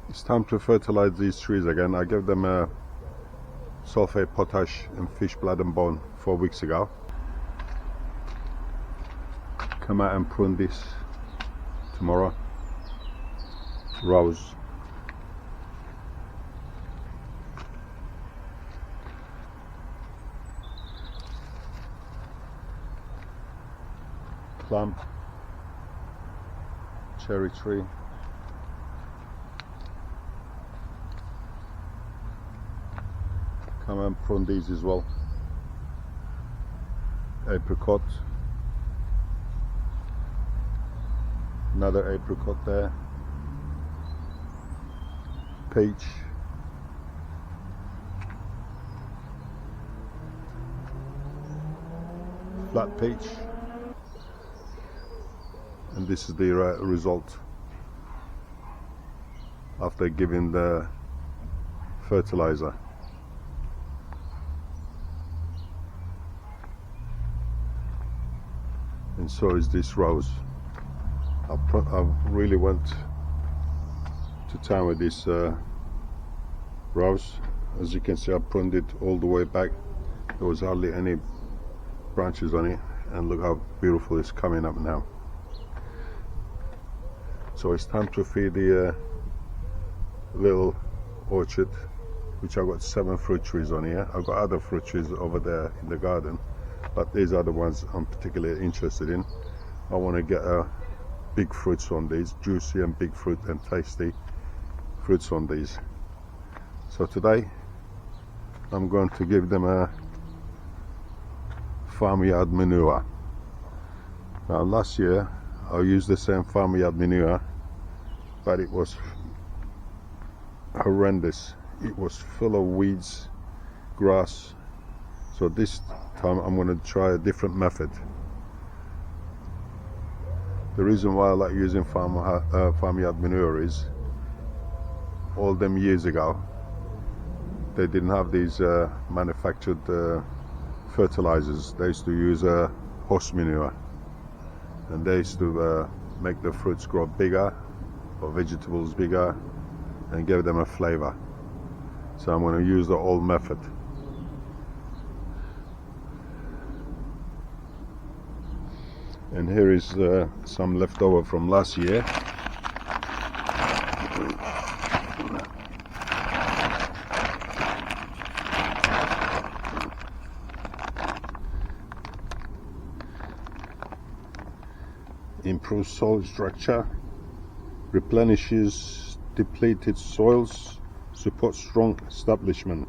It's time to fertilize these trees again. I gave them a sulfate, potash and fish blood and bone 4 weeks ago. Come out and prune this tomorrow. Rose. Plum. Cherry tree. Come and prune these as well. Apricot. Another apricot there. Peach. Flat peach. And this is the result after giving the fertilizer. And so is this rose. I really went to town with this rose. As you can see, I pruned it all the way back. There was hardly any branches on it, and look how beautiful it's coming up now. So it's time to feed the little orchard, which I've got 7 fruit trees on here. I've got other fruit trees over there in the garden, but these are the ones I'm particularly interested in. I want to get big fruits on these, juicy and big fruit and tasty fruits on these. So today I'm going to give them a farmyard manure. Now last year I used the same farmyard manure, but it was horrendous. It was full of weeds, grass. So this time I'm going to try a different method. The reason why I like using farmyard manure is all them years ago they didn't have these manufactured fertilizers. They used to use horse manure, and they used to make the fruits grow bigger or vegetables bigger and give them a flavor. So I'm going to use the old method. And here is some leftover from last year. Improves soil structure, replenishes depleted soils, supports strong establishment.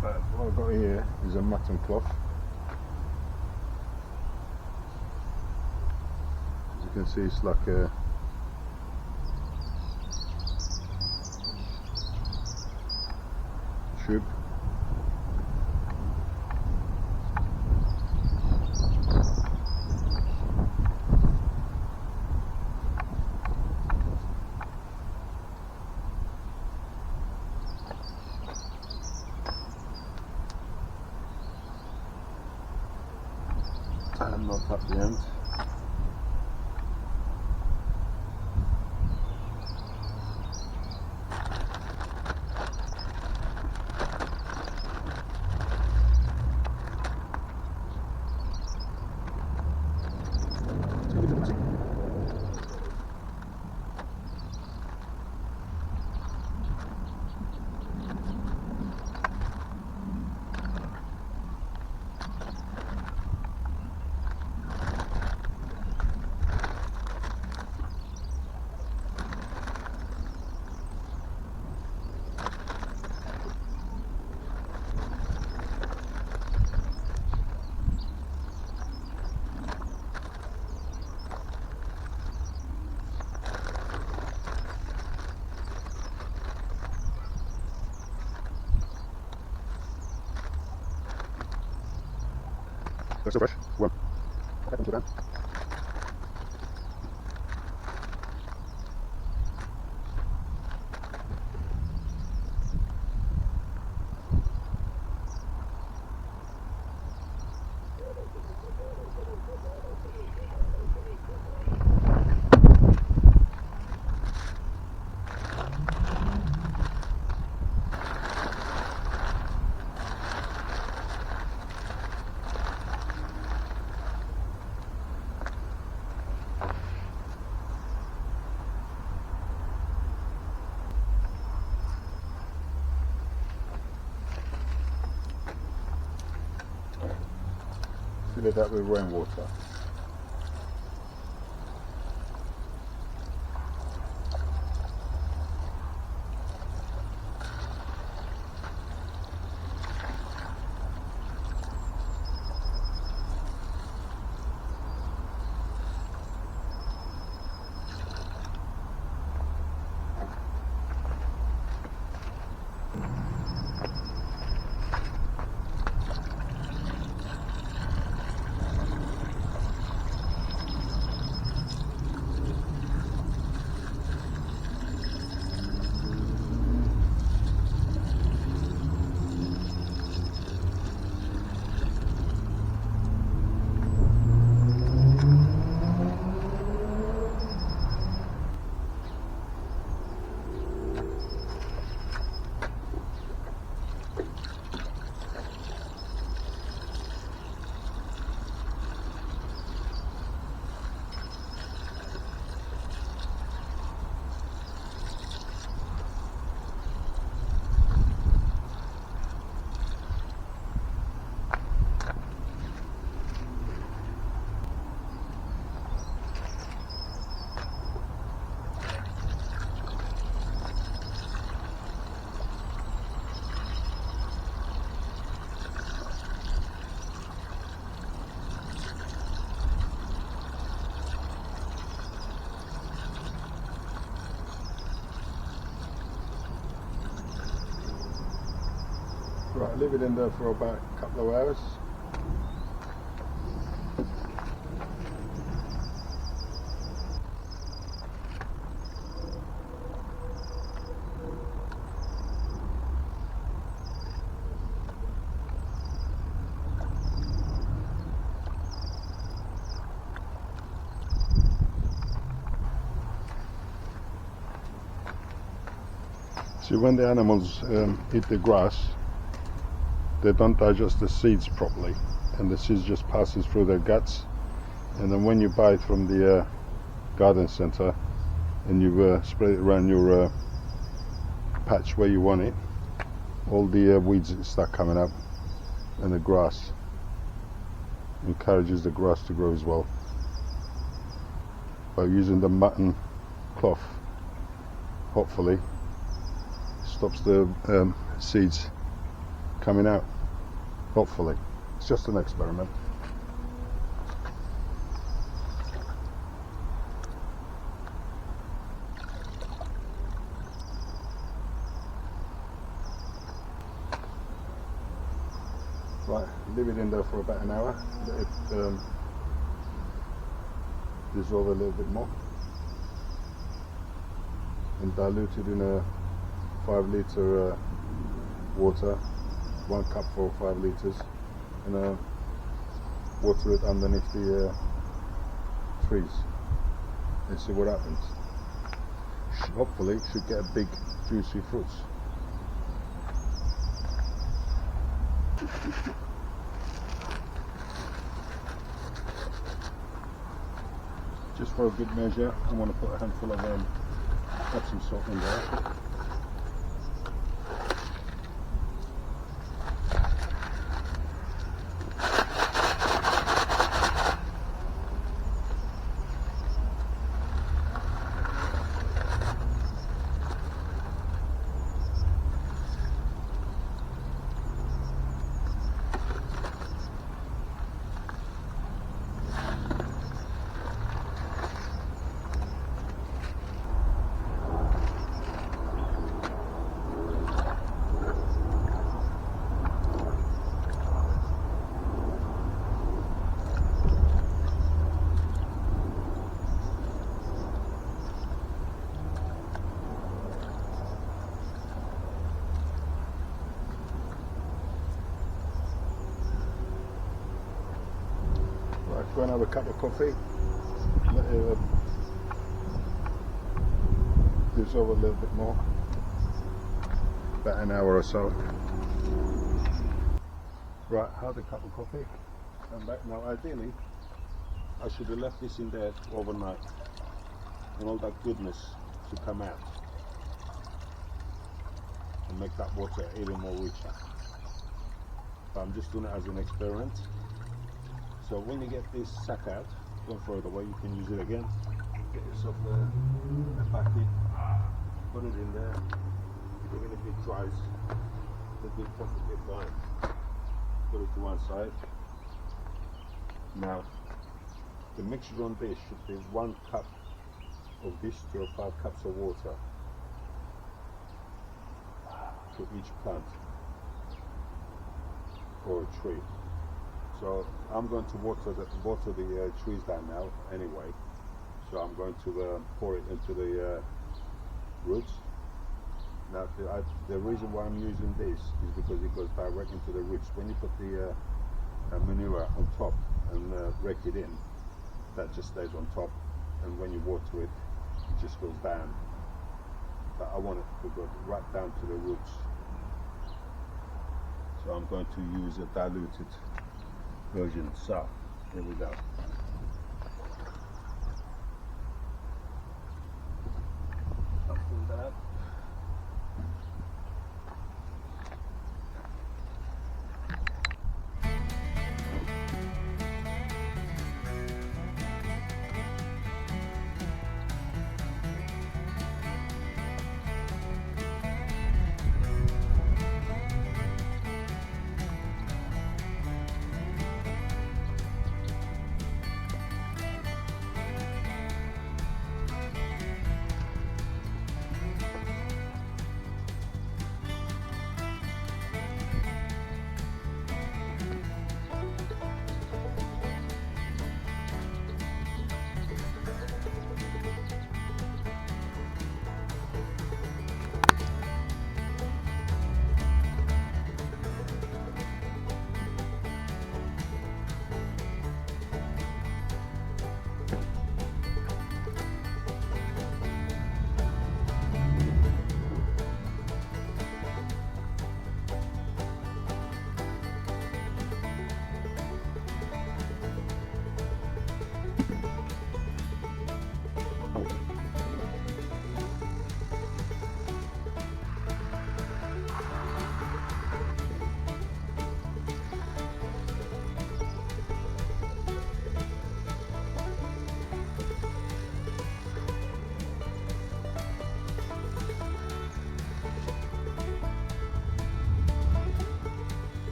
What I've got here is a mutton cloth. As you can see, it's like a tube. And not at the end. That's so fresh. One. What happened to that? fill it up with rainwater. Right, leave it in there for about a couple of hours. See, when the animals eat the grass, they don't digest the seeds properly, and the seeds just passes through their guts, and then when you buy it from the garden center and you spread it around your patch where you want it, all the weeds start coming up, and the grass encourages the grass to grow as well. By using the mutton cloth, hopefully stops the seeds coming out. Hopefully. It's just an experiment. Right, leave it in there for about an hour. Let it dissolve a little bit more. And dilute it in a 5-litre water. 1 cup for 5 litres, and water it underneath the trees and see what happens. Hopefully should get a big juicy fruits. Just for a good measure, I want to put a handful of Epsom salt in there. Go and have a cup of coffee, let it dissolve a little bit more, about an hour or so. Right, have a cup of coffee, come back. Now ideally I should have left this in there overnight and all that goodness to come out and make that water even more richer. But I'm just doing it as an experiment. So when you get this sack out, don't throw it away, you can use it again. Get yourself a bucket, put it in there, even if it dries, it'll be perfectly fine. Put it to one side. Now, the mixture on this should be 1 cup of this to 5 cups of water to each plant or a tree. So I'm going to water the trees down now anyway. So I'm going to pour it into the roots. Now the reason why I'm using this is because it goes direct into the roots. When you put the manure on top and rake it in, that just stays on top, and when you water it, it just goes down. But I want it to go right down to the roots. So I'm going to use a diluted version. So here we go. I'll fill that up.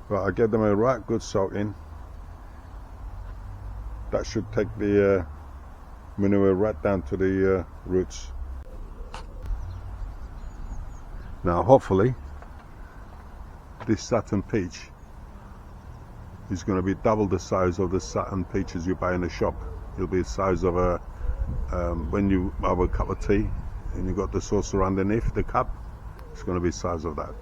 Right, I get them a right good soaking. That should take the manure right down to the roots. Now hopefully this satin peach is going to be double the size of the satin peaches you buy in the shop. It'll be the size of a when you have a cup of tea and you got the saucer underneath the cup, it's going to be the size of that.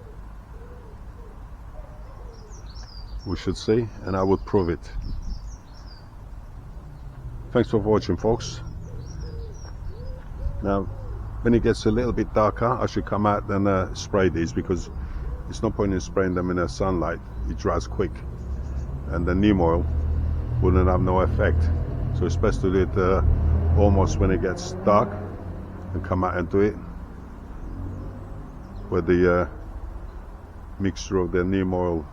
We should see, and I would prove it. Thanks for watching, folks. Now when it gets a little bit darker, I should come out and spray these, because it's no point in spraying them in the sunlight. It dries quick and the neem oil wouldn't have no effect. So it's best to do it almost when it gets dark and come out and do it, where the mixture of the neem oil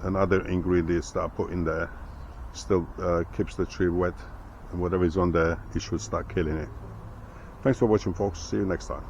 and other ingredients that I put in there still keeps the tree wet, and whatever is on there, it should start killing it. Thanks for watching, folks. See you next time.